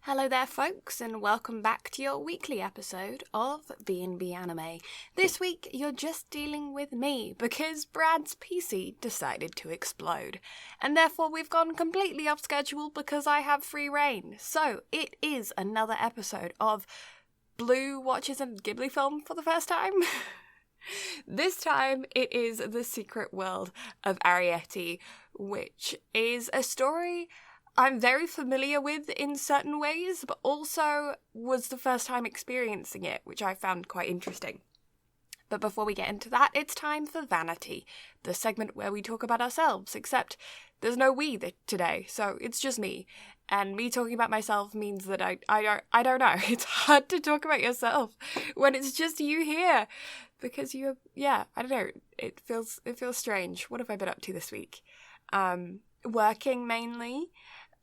Hello there folks, and welcome back to your weekly episode of BnB Anime. This week you're just dealing with me because Brad's PC decided to explode, and therefore we've gone completely off schedule because I have free reign. So it is another episode of Blue watches a Ghibli film for the first time. This time it is The Secret World of Arrietty, which is a story I'm very familiar with in certain ways, but also was the first time experiencing it, which I found quite interesting. But before we get into that, it's time for Vanity, the segment where we talk about ourselves, except there's no we today, so it's just me. And me talking about myself means that I don't know, it's hard to talk about yourself when it's just you here. Because I don't know, it feels strange. What have I been up to this week? Working mainly.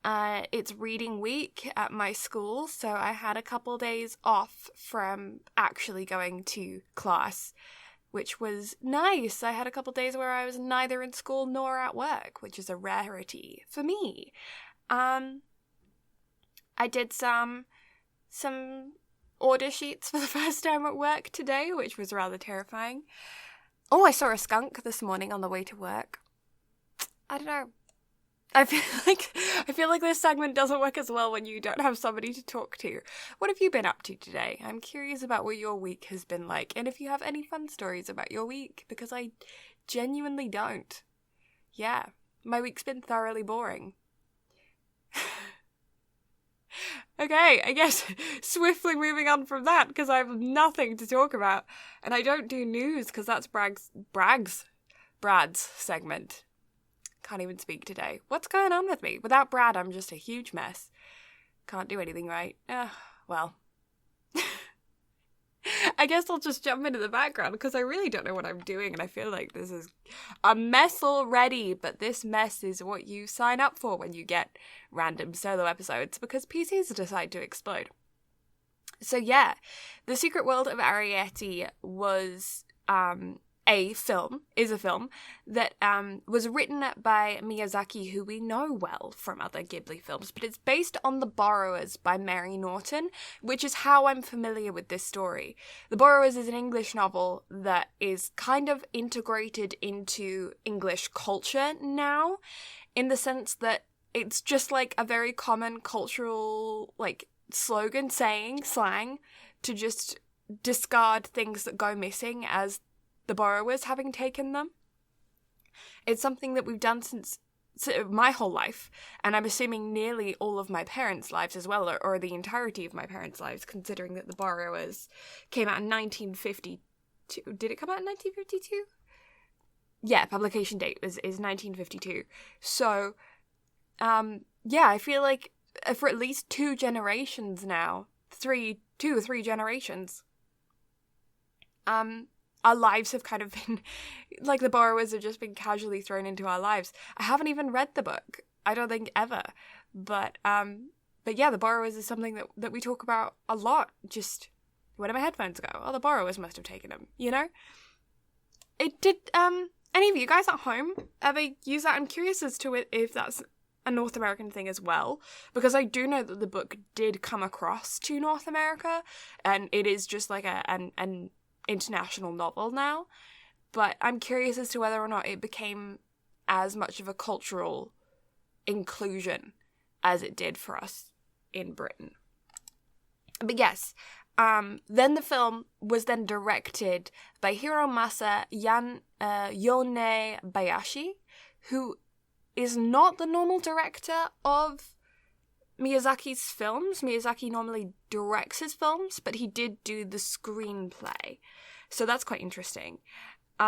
It's reading week at my school, so I had a couple days off from actually going to class, which was nice. I had a couple days where I was neither in school nor at work, which is a rarity for me. I did some order sheets for the first time at work today, which was rather terrifying. Oh, I saw a skunk this morning on the way to work. I don't know. I feel like this segment doesn't work as well when you don't have somebody to talk to. What have you been up to today? I'm curious about what your week has been like, and if you have any fun stories about your week, because I genuinely don't. Yeah, my week's been thoroughly boring. Okay, I guess swiftly moving on from that, because I have nothing to talk about, and I don't do news, because that's Brad's segment. Can't even speak today. What's going on with me? Without Brad, I'm just a huge mess. Can't do anything right. Well. I guess I'll just jump into the background because I really don't know what I'm doing, and I feel like this is a mess already, but this mess is what you sign up for when you get random solo episodes because PCs decide to explode. So yeah, The Secret World of Arrietty was a film that was written by Miyazaki, who we know well from other Ghibli films, but it's based on The Borrowers by Mary Norton, which is how I'm familiar with this story. The Borrowers is an English novel that is kind of integrated into English culture now, in the sense that it's just like a very common cultural slogan, slang, to just discard things that go missing as the borrowers having taken them. It's something that we've done since my whole life, and I'm assuming nearly all of my parents' lives as well, or the entirety of my parents' lives, considering that The Borrowers came out in 1952. Did it come out in 1952? Yeah, publication date is 1952. So, I feel like for at least 2 generations now, 2 or 3 generations, our lives have kind of been, The Borrowers have just been casually thrown into our lives. I haven't even read the book. I don't think ever. But yeah, The Borrowers is something that we talk about a lot. Just, where do my headphones go? Oh, The Borrowers must have taken them, you know? Any of you guys at home ever use that? I'm curious as to if that's a North American thing as well, because I do know that the book did come across to North America, and it is just like an international novel now, but I'm curious as to whether or not it became as much of a cultural inclusion as it did for us in Britain. But yes, then the film was then directed by Hiromasa Yonebayashi, who is not the normal director of Miyazaki's films. Miyazaki normally directs his films, but he did do the screenplay. So that's quite interesting. Is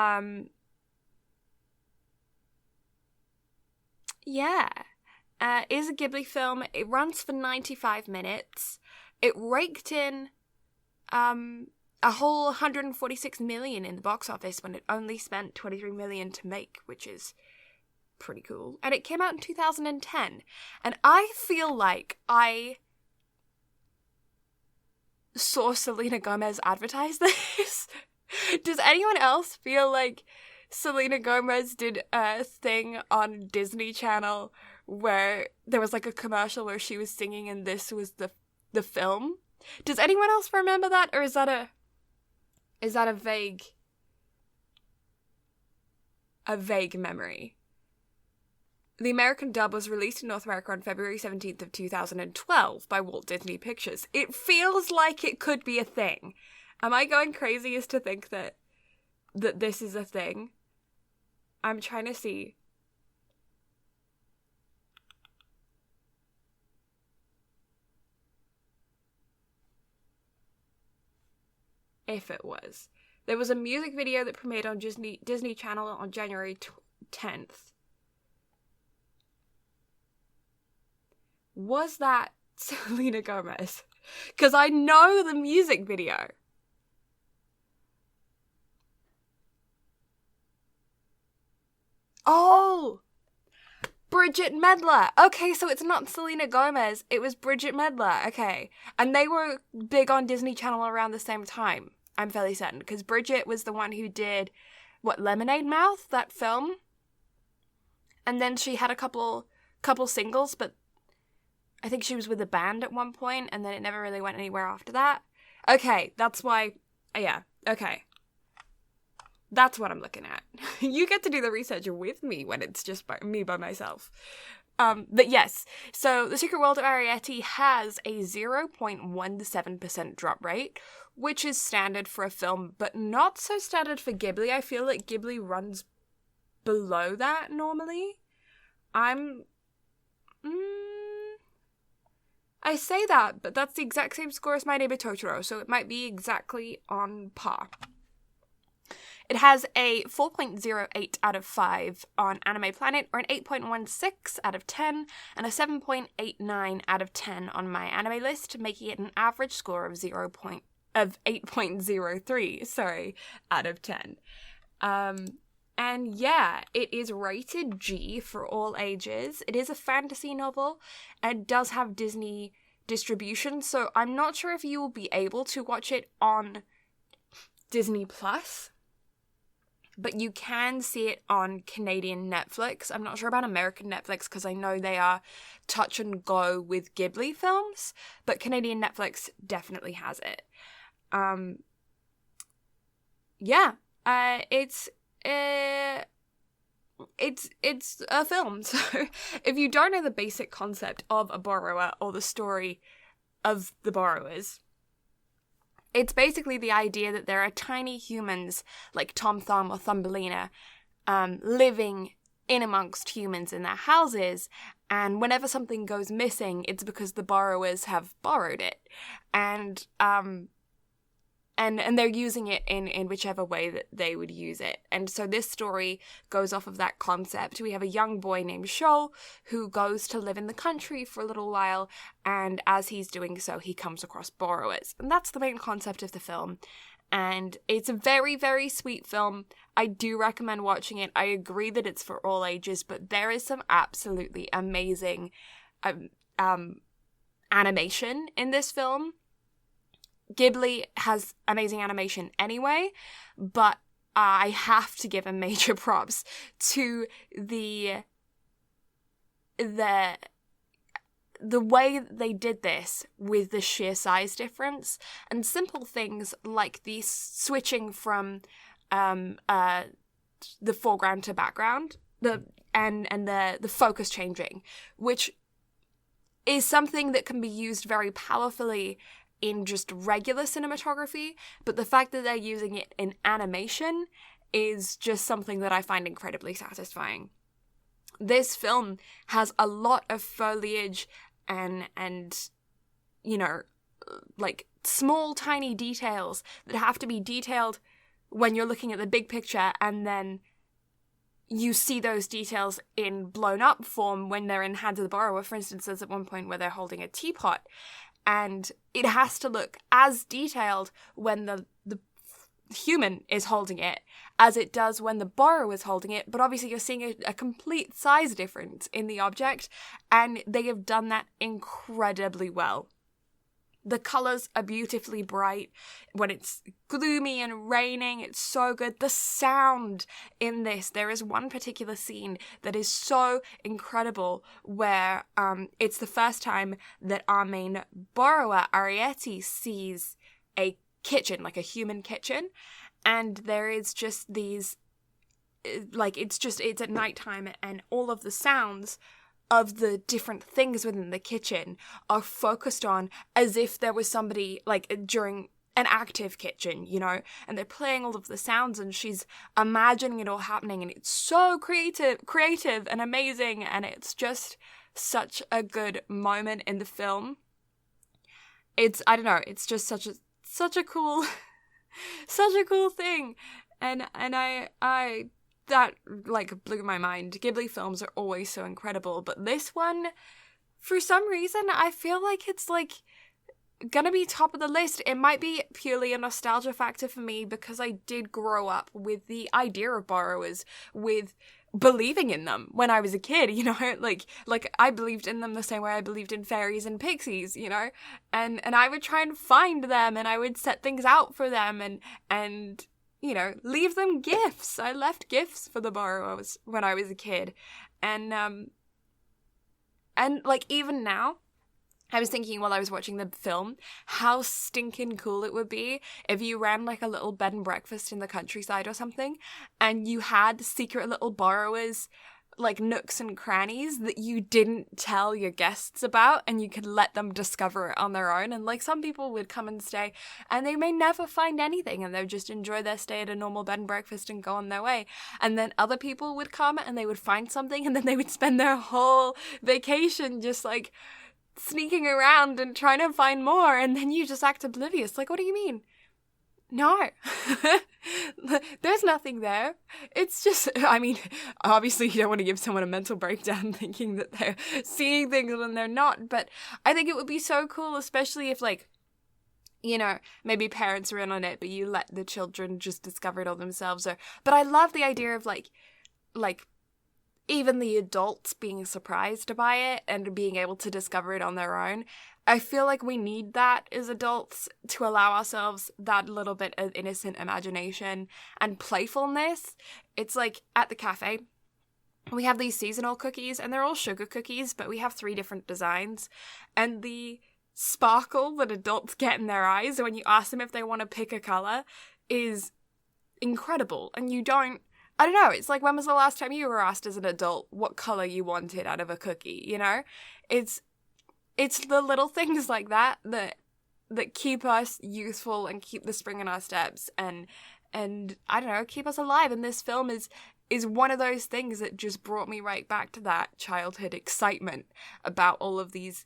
a Ghibli film. It runs for 95 minutes. It raked in a whole 146 million in the box office when it only spent 23 million to make, which is pretty cool. And it came out in 2010. And I feel like I saw Selena Gomez advertise this. Does anyone else feel like Selena Gomez did a thing on Disney Channel where there was like a commercial where she was singing and this was the film. Does anyone else remember that, or is that a vague memory? The American dub was released in North America on February 17th of 2012 by Walt Disney Pictures. It feels like it could be a thing. Am I going crazy as to think that this is a thing? I'm trying to see. If it was. There was a music video that premiered on Disney Channel on January 10th. Was that Selena Gomez? Because I know the music video. Oh! Bridget Medler. Okay, so it's not Selena Gomez. It was Bridget Medler. Okay. And they were big on Disney Channel around the same time. I'm fairly certain. Because Bridget was the one who did, Lemonade Mouth? That film? And then she had a couple singles, but I think she was with a band at one point, and then it never really went anywhere after that. Okay, that's why... Yeah, okay. That's what I'm looking at. You get to do the research with me when it's just me by myself. But yes, so The Secret World of Arrietty has a 0.17% drop rate, which is standard for a film, but not so standard for Ghibli. I feel like Ghibli runs below that normally. I say that, but that's the exact same score as My Neighbor Totoro, so it might be exactly on par. It has a 4.08 out of 5 on Anime Planet, or an 8.16 out of 10, and a 7.89 out of 10 on My Anime List, making it an average score of 8.03, out of 10. And yeah, it is rated G for all ages. It is a fantasy novel and does have Disney distribution, so I'm not sure if you will be able to watch it on Disney Plus, but you can see it on Canadian Netflix. I'm not sure about American Netflix because I know they are touch and go with Ghibli films, but Canadian Netflix definitely has it. It's a film, so if you don't know the basic concept of a borrower or the story of the borrowers, it's basically the idea that there are tiny humans like Tom Thumb or Thumbelina living in amongst humans in their houses, and whenever something goes missing, it's because the borrowers have borrowed it, and they're using it in whichever way that they would use it. And so this story goes off of that concept. We have a young boy named Shoal who goes to live in the country for a little while, and as he's doing so, he comes across borrowers. And that's the main concept of the film. And it's a very, very sweet film. I do recommend watching it. I agree that it's for all ages, but there is some absolutely amazing animation in this film. Ghibli has amazing animation anyway, but I have to give a major props to the way they did this with the sheer size difference and simple things like the switching from the foreground to background, the focus changing, which is something that can be used very powerfully in just regular cinematography, but the fact that they're using it in animation is just something that I find incredibly satisfying. This film has a lot of foliage and you know, like small tiny details that have to be detailed when you're looking at the big picture, and then you see those details in blown up form when they're in Hands of the Borrower. For instance, there's at one point where they're holding a teapot, and it has to look as detailed when the human is holding it as it does when the borrower is holding it, but obviously you're seeing a complete size difference in the object, and they have done that incredibly well. The colours are beautifully bright. When it's gloomy and raining, it's so good. The sound in this, there is one particular scene that is so incredible where it's the first time that our main borrower, Arrietty, sees a kitchen, like a human kitchen, and there is just these, like, it's at nighttime, and all of the sounds of the different things within the kitchen are focused on as if there was somebody, like, during an active kitchen, you know, and they're playing all of the sounds, and she's imagining it all happening, and it's so creative and amazing, and it's just such a good moment in the film. I don't know, it's just such a cool such a cool thing, and I that, like, blew my mind. Ghibli films are always so incredible, but this one, for some reason, I feel like it's, like, gonna be top of the list. It might be purely a nostalgia factor for me, because I did grow up with the idea of borrowers, with believing in them when I was a kid, you know, like I believed in them the same way I believed in fairies and pixies, you know, and I would try and find them, and I would set things out for them, and you know, leave them gifts. I left gifts for the borrowers when I was a kid. And like, even now, I was thinking while I was watching the film, how stinking cool it would be if you ran, like, a little bed and breakfast in the countryside or something, and you had secret little borrowers, like, nooks and crannies that you didn't tell your guests about, and you could let them discover it on their own. And, like, some people would come and stay, and they may never find anything, and they would just enjoy their stay at a normal bed and breakfast and go on their way. And then other people would come, and they would find something, and then they would spend their whole vacation just, like, sneaking around and trying to find more, and then you just act oblivious. Like, what do you mean? No. There's nothing there. It's just, I mean, obviously you don't want to give someone a mental breakdown thinking that they're seeing things when they're not, but I think it would be so cool, especially if, like, you know, maybe parents are in on it, but you let the children just discover it all themselves. But I love the idea of, like, even the adults being surprised by it and being able to discover it on their own. I feel like we need that as adults to allow ourselves that little bit of innocent imagination and playfulness. It's like at the cafe, we have these seasonal cookies, and they're all sugar cookies, but we have 3 different designs. And the sparkle that adults get in their eyes when you ask them if they want to pick a color is incredible. And I don't know, it's like, when was the last time you were asked as an adult what color you wanted out of a cookie, you know? It's the little things like that keep us youthful and keep the spring in our steps, and I don't know, keep us alive. And this film is one of those things that just brought me right back to that childhood excitement about all of these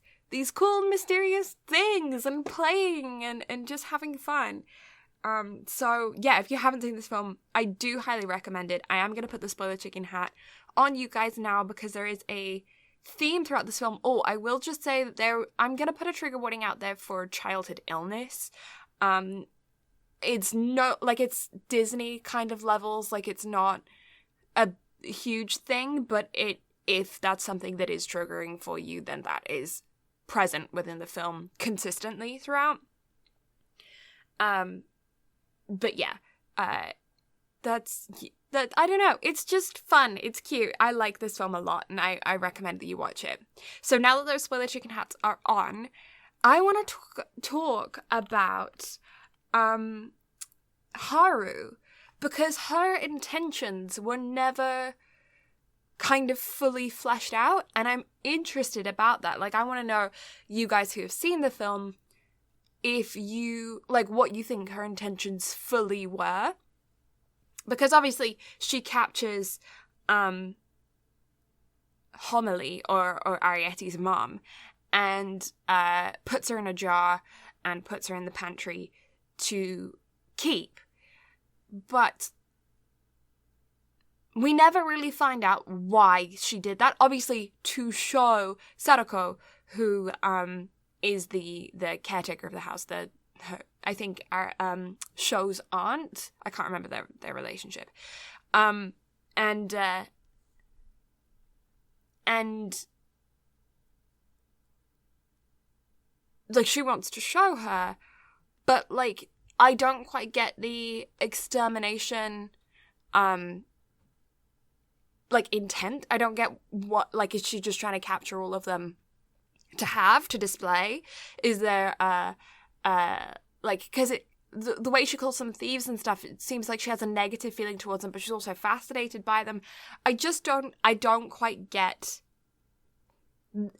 cool, mysterious things, and playing and just having fun. So yeah, if you haven't seen this film, I do highly recommend it. I am going to put the spoiler chicken hat on you guys now, because there is a theme throughout this film. Oh, I will just say that I'm going to put a trigger warning out there for childhood illness. It's it's Disney kind of levels, like, it's not a huge thing, but if that's something that is triggering for you, then that is present within the film consistently throughout. But yeah, that's that. I don't know. It's just fun. It's cute. I like this film a lot, and I recommend that you watch it. So now that those spoiler chicken hats are on, I want to talk about Haru, because her intentions were never kind of fully fleshed out, and I'm interested about that. Like, I want to know, you guys who have seen the film, if you, like, what you think her intentions fully were. Because obviously she captures Homily, or Arrietty's mom, and puts her in a jar and puts her in the pantry to keep. But we never really find out why she did that. Obviously, to show Sadako, who is the caretaker of the house, I think our Sho's aunt. I can't remember their relationship. And like, she wants to show her, but, like, I don't quite get the extermination, like, intent. I don't get what, like, is she just trying to capture all of them to display? Is there, like, because the way she calls them thieves and stuff, it seems like she has a negative feeling towards them, but she's also fascinated by them. I don't quite get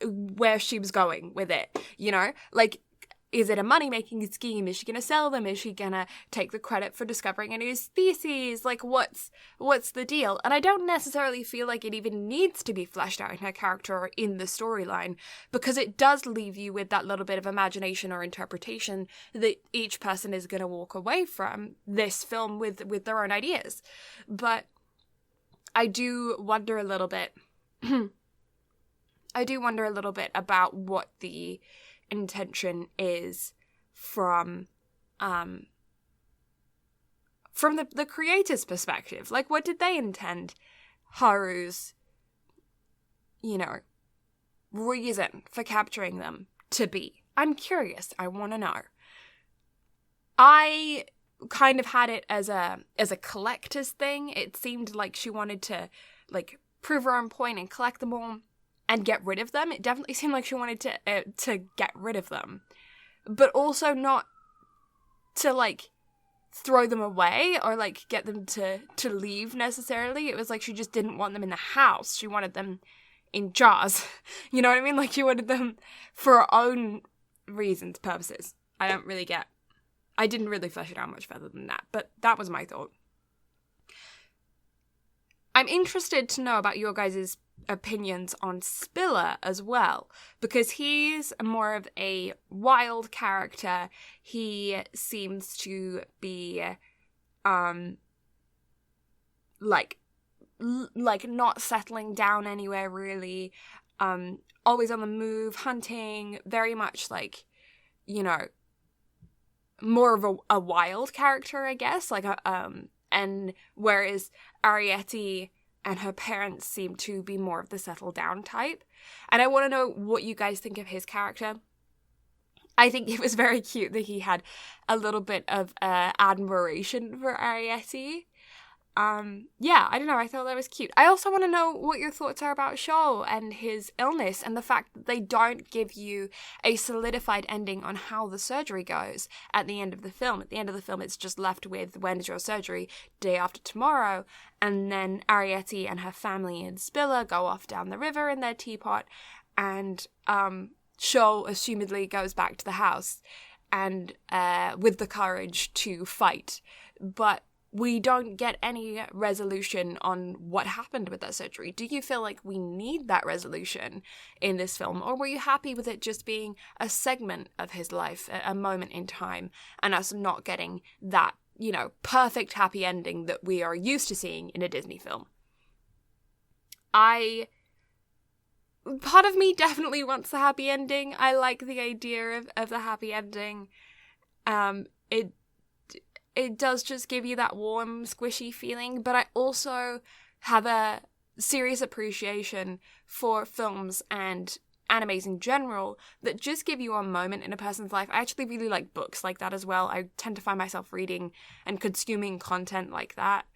where she was going with it, you know? Like, is it a money-making scheme? Is she gonna sell them? Is she gonna take the credit for discovering a new species? Like, what's the deal? And I don't necessarily feel like it even needs to be fleshed out in her character or in the storyline, because it does leave you with that little bit of imagination or interpretation that each person is gonna walk away from this film with their own ideas. But I do wonder a little bit about what the intention is from the creator's perspective. Like, what did they intend Haru's, you know, reason for capturing them to be? I'm curious. I want to know. I kind of had it as a collector's thing. It seemed like she wanted to, like, prove her own point and collect them all and get rid of them. It definitely seemed like she wanted to get rid of them, but also not to, like, throw them away or, like, get them to leave necessarily. It was like she just didn't want them in the house. She wanted them in jars. You know what I mean? Like, she wanted them for her own reasons, purposes. I didn't really flesh it out much further than that, but that was my thought. I'm interested to know about your guys' opinions on Spiller as well, because he's more of a wild character. He seems to be like not settling down anywhere really, always on the move, hunting, very much like, you know, more of a wild character, I guess, like and whereas Arrietty and her parents seem to be more of the settle down type. And I want to know what you guys think of his character. I think it was very cute that he had a little bit of admiration for Arrietty. Yeah, I don't know, I thought that was cute. I also want to know what your thoughts are about Shaw and his illness and the fact that they don't give you a solidified ending on how the surgery goes at the end of the film. At the end of the film, it's just left with, when's your surgery? Day after tomorrow. And then Arrietty and her family and Spiller go off down the river in their teapot, and Shaw assumedly goes back to the house and with the courage to fight. But we don't get any resolution on what happened with that surgery. Do you feel like we need that resolution in this film? Or were you happy with it just being a segment of his life, a moment in time, and us not getting that, you know, perfect happy ending that we are used to seeing in a Disney film? Part of me definitely wants the happy ending. I like the idea of the happy ending. It does just give you that warm, squishy feeling, but I also have a serious appreciation for films and animes in general that just give you a moment in a person's life. I actually really like books like that as well. I tend to find myself reading and consuming content like that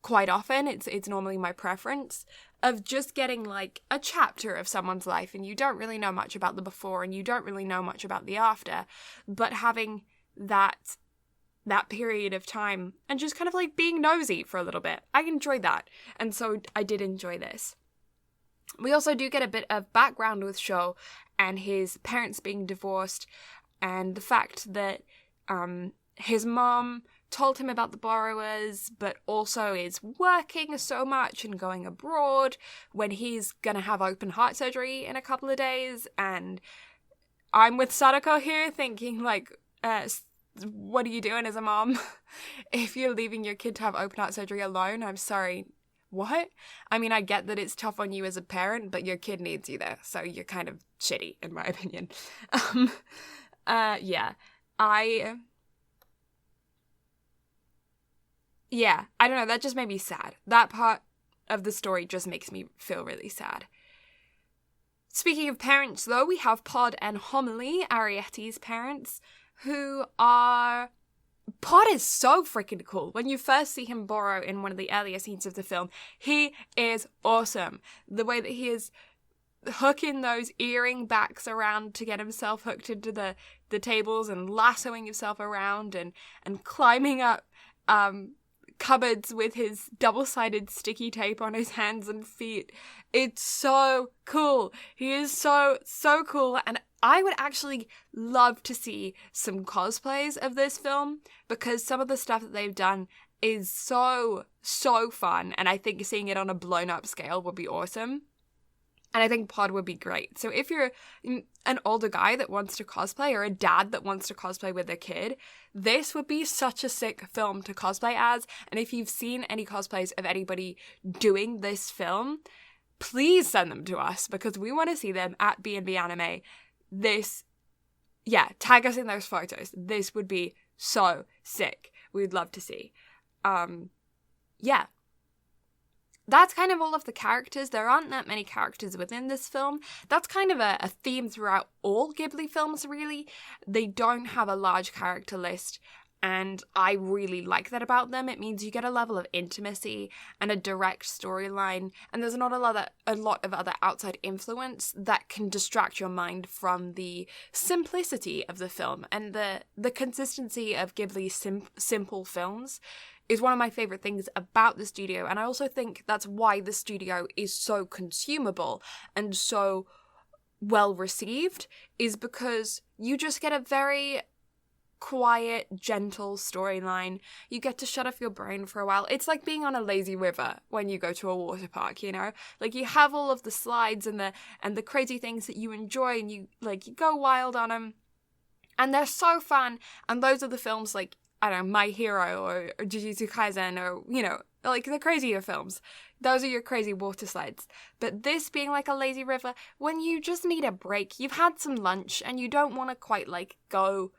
quite often. It's normally my preference of just getting like a chapter of someone's life and you don't really know much about the before and you don't really know much about the after, but having that period of time and just kind of like being nosy for a little bit. I enjoyed that. And so I did enjoy this. We also do get a bit of background with Shaw and his parents being divorced and the fact that his mom told him about the borrowers, but also is working so much and going abroad when he's gonna have open heart surgery in a couple of days. And I'm with Sadako here thinking like, what are you doing as a mom? If you're leaving your kid to have open heart surgery alone, I'm sorry. What? I mean, I get that it's tough on you as a parent, but your kid needs you there, so you're kind of shitty, in my opinion. Yeah, I don't know, that just made me sad. That part of the story just makes me feel really sad. Speaking of parents, though, we have Pod and Homily, Arrietty's parents, who are... Pod is so freaking cool. When you first see him borrow in one of the earlier scenes of the film, he is awesome. The way that he is hooking those earring backs around to get himself hooked into the tables and lassoing himself around and climbing up cupboards with his double-sided sticky tape on his hands and feet. It's so cool. He is so cool, and I would actually love to see some cosplays of this film, because some of the stuff that they've done is so fun, and I think seeing it on a blown-up scale would be awesome. And I think Pod would be great. So if you're an older guy that wants to cosplay, or a dad that wants to cosplay with their kid, this would be such a sick film to cosplay as. And if you've seen any cosplays of anybody doing this film, please send them to us, because we want to see them at BnB Anime. Tag us in those photos. This would be so sick. We'd love to see. That's kind of all of the characters. There aren't that many characters within this film. That's kind of a theme throughout all Ghibli films, really. They don't have a large character list, and I really like that about them. It means you get a level of intimacy and a direct storyline, and there's not a lot of other outside influence that can distract your mind from the simplicity of the film. And the consistency of Ghibli's simple films is one of my favorite things about the studio, and I also think that's why the studio is so consumable and so well received, is because you just get a very quiet, gentle storyline. You get to shut off your brain for a while. It's like being on a lazy river when you go to a water park, you know? Like, you have all of the slides and the crazy things that you enjoy, and you go wild on them, and they're so fun. And those are the films like, I don't know, My Hero or Jujutsu Kaisen, or, you know, like the crazier films. Those are your crazy water slides. But this being like a lazy river, when you just need a break, you've had some lunch and you don't want to quite like go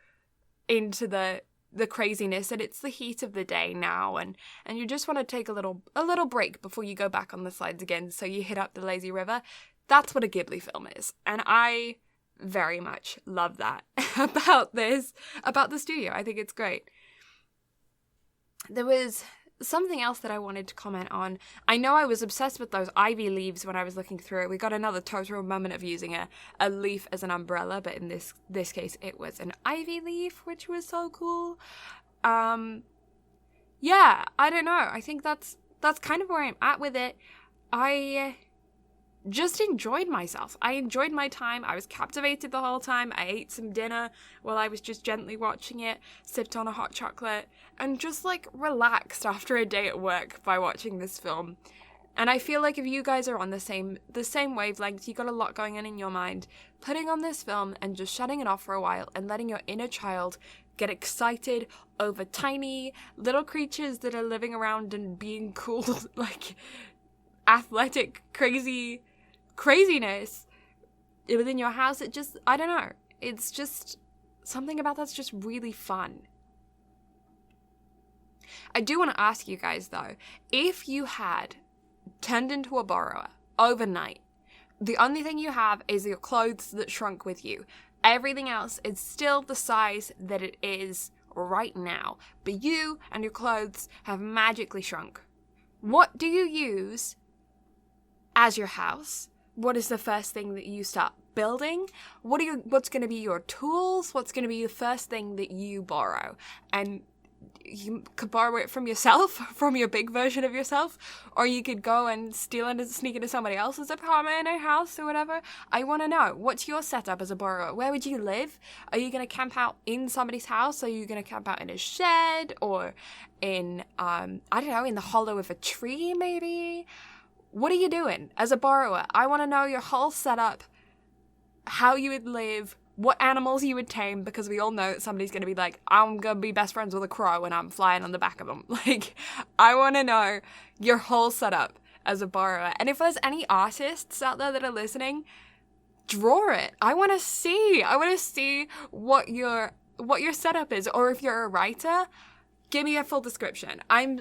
into the craziness, and it's the heat of the day now, and you just want to take a little break before you go back on the slides again, so you hit up the lazy river. That's what a Ghibli film is. And I very much love that about the studio. I think it's great. There was something else that I wanted to comment on. I know I was obsessed with those ivy leaves when I was looking through it. We got another total moment of using a leaf as an umbrella, but in this case it was an ivy leaf, which was so cool. I don't know. I think that's kind of where I'm at with it. I just enjoyed myself. I enjoyed my time. I was captivated the whole time. I ate some dinner while I was just gently watching it, sipped on a hot chocolate, and just like relaxed after a day at work by watching this film. And I feel like if you guys are on the same wavelength, you got a lot going on in your mind, putting on this film and just shutting it off for a while and letting your inner child get excited over tiny little creatures that are living around and being cool, like athletic, craziness within your house. It just, I don't know, it's just something about that's just really fun. I do want to ask you guys though, if you had turned into a borrower overnight, the only thing you have is your clothes that shrunk with you. Everything else is still the size that it is right now, but you and your clothes have magically shrunk. What do you use as your house? What is the first thing that you start building? What's going to be your tools? What's going to be the first thing that you borrow? And you could borrow it from yourself, from your big version of yourself, or you could go and steal and sneak into somebody else's apartment or house or whatever. I want to know, what's your setup as a borrower? Where would you live? Are you going to camp out in somebody's house? Are you going to camp out in a shed, or in, I don't know, in the hollow of a tree maybe? What are you doing as a borrower? I want to know your whole setup, how you would live, what animals you would tame, because we all know that somebody's going to be like, I'm going to be best friends with a crow and I'm flying on the back of them. Like, I want to know your whole setup as a borrower. And if there's any artists out there that are listening, draw it. I want to see what your setup is. Or if you're a writer, give me a full description. I'm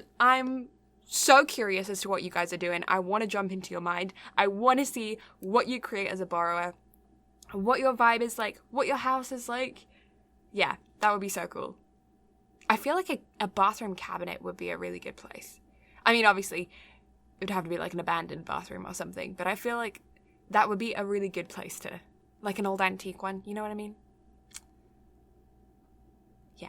so curious as to what you guys are doing. I want to jump into your mind. I want to see what you create as a borrower, what your vibe is like, what your house is like. Yeah, that would be so cool. I feel like a bathroom cabinet would be a really good place. I mean, obviously, it would have to be like an abandoned bathroom or something, but I feel like that would be a really good place to, like an old antique one, you know what I mean? Yeah.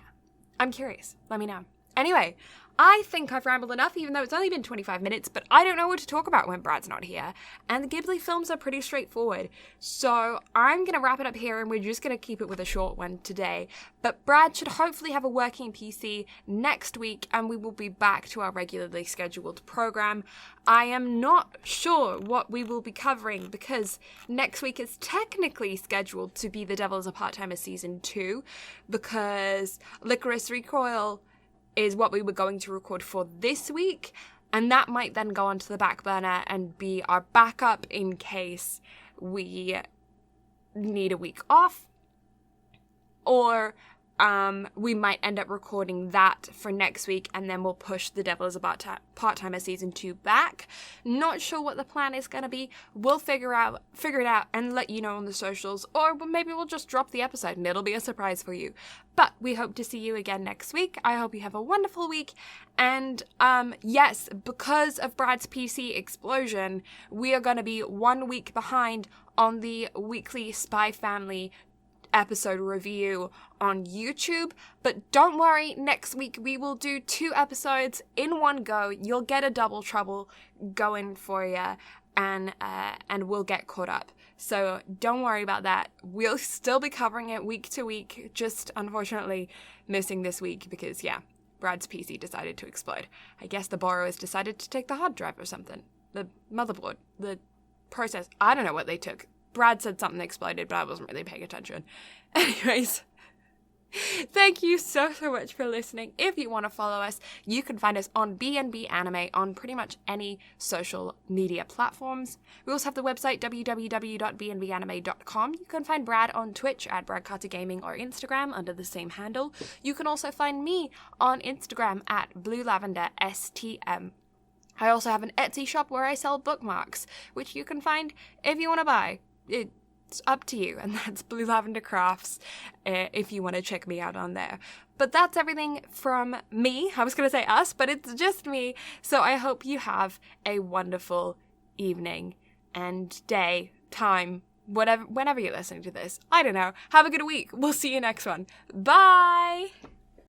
I'm curious. Let me know. Anyway, I think I've rambled enough, even though it's only been 25 minutes, but I don't know what to talk about when Brad's not here. And the Ghibli films are pretty straightforward. So I'm going to wrap it up here, and we're just going to keep it with a short one today. But Brad should hopefully have a working PC next week, and we will be back to our regularly scheduled program. I am not sure what we will be covering, because next week is technically scheduled to be The Devil is a Part-Timer Season 2, because Licorice Recoil is what we were going to record for this week, and that might then go onto the back burner and be our backup in case we need a week off, or we might end up recording that for next week, and then we'll push The Devil is a Part-Timer Season 2 back. Not sure what the plan is going to be. We'll figure it out and let you know on the socials, or maybe we'll just drop the episode and it'll be a surprise for you. But we hope to see you again next week. I hope you have a wonderful week. And yes, because of Brad's PC explosion, we are going to be 1 week behind on the weekly Spy Family episode review on YouTube, but don't worry, next week we will do 2 episodes in one go. You'll get a double trouble going for you, and we'll get caught up. So don't worry about that. We'll still be covering it week to week, just unfortunately missing this week because, yeah, Brad's PC decided to explode. I guess the borrowers decided to take the hard drive or something. The motherboard, the process, I don't know what they took. Brad said something exploded, but I wasn't really paying attention. Anyways, thank you so much for listening. If you want to follow us, you can find us on BnB Anime on pretty much any social media platforms. We also have the website www.bnbanime.com. You can find Brad on Twitch at BradCarterGaming or Instagram under the same handle. You can also find me on Instagram at BlueLavenderSTM. I also have an Etsy shop where I sell bookmarks, which you can find if you want to buy. It's up to you, and that's Blue Lavender Crafts if you want to check me out on there. But that's everything from me. I was going to say us, but it's just me. So I hope you have a wonderful evening and day, time, whenever you're listening to this. I don't know. Have a good week. We'll see you next one. Bye!